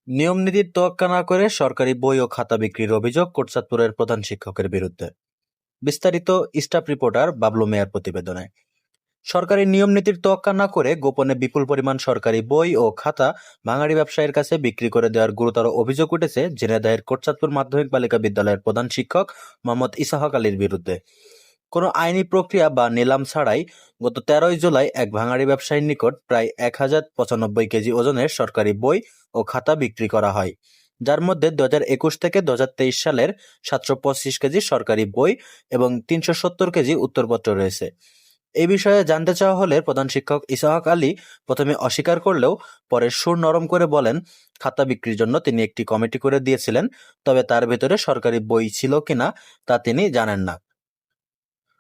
নিয়ম-নীতির তোয়াক্কা না করে সরকারি বই ও খাতা বিক্রির অভিযোগ কোটচাঁদপুরের প্রধান শিক্ষকের বিরুদ্ধে। বিস্তারিত স্টাফ রিপোর্টার বাবলু মেয়ার প্রতিবেদনে। সরকারি নিয়ম-নীতির তোয়াক্কা না করে গোপনে বিপুল পরিমাণ সরকারি বই ও খাতা ভাঙাড়ি ব্যবসায়ীর কাছে বিক্রি করে দেওয়ার গুরুতর অভিযোগ উঠেছে ঝিনাইদহের কোটচাঁদপুর মাধ্যমিক বালিকা বিদ্যালয়ের প্রধান শিক্ষক মোহাম্মদ ইসাহাক আলীর বিরুদ্ধে। কোনো আইনি প্রক্রিয়া বা নিলাম ছাড়াই গত 13ই জুলাই এক ভাঙাড়ি ব্যবসায়ীর নিকট প্রায় 1095 কেজি ওজনের সরকারি বই ও খাতা বিক্রি করা হয়, যার মধ্যে 2021 থেকে 2023 সালের 725 কেজি সরকারি বই এবং 370 কেজি উত্তরপত্র রয়েছে। এই বিষয়ে জানতে চাওয়া হলে প্রধান শিক্ষক ইসাহাক আলী প্রথমে অস্বীকার করলেও পরে সুর নরম করে বলেন, খাতা বিক্রির জন্য তিনি একটি কমিটি করে দিয়েছিলেন, তবে তার ভেতরে সরকারি বই ছিল কিনা তা তিনি জানেন না।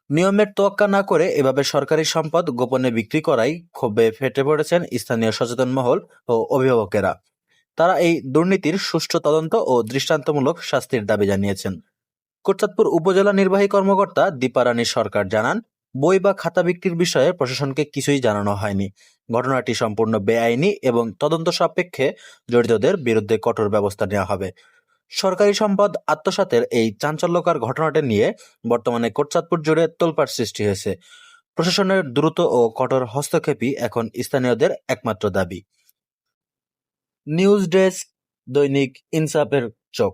নিয়মের তোয়াক্কা না করে এভাবে সরকারি সম্পদ গোপনে বিক্রি করায় ক্ষোভে ফেটে পড়েছেন স্থানীয় সচেতন মহল ও অভিভাবকেরা। তারা এই দুর্নীতির সুষ্ঠু তদন্ত ও দৃষ্টান্তমূলক শাস্তির দাবি জানিয়েছেন। কোটচাঁদপুর উপজেলা নির্বাহী কর্মকর্তা দীপারানী সরকার জানান, বই বা খাতা বিক্রির বিষয়ে প্রশাসনকে কিছুই জানানো হয়নি। ঘটনাটি সম্পূর্ণ বেআইনি এবং তদন্ত সাপেক্ষে জড়িতদের বিরুদ্ধে কঠোর ব্যবস্থা নেওয়া হবে। সরকারি সম্পদ আত্মসাতের এই চাঞ্চল্যকর ঘটনাটি নিয়ে বর্তমানে কোটচাঁদপুর জুড়ে তোলপাড় সৃষ্টি হয়েছে। প্রশাসনের দ্রুত ও কঠোর হস্তক্ষেপই এখন স্থানীয়দের একমাত্র দাবি। নিউজ ডেস্ক, দৈনিক ইনসাফের চোখ।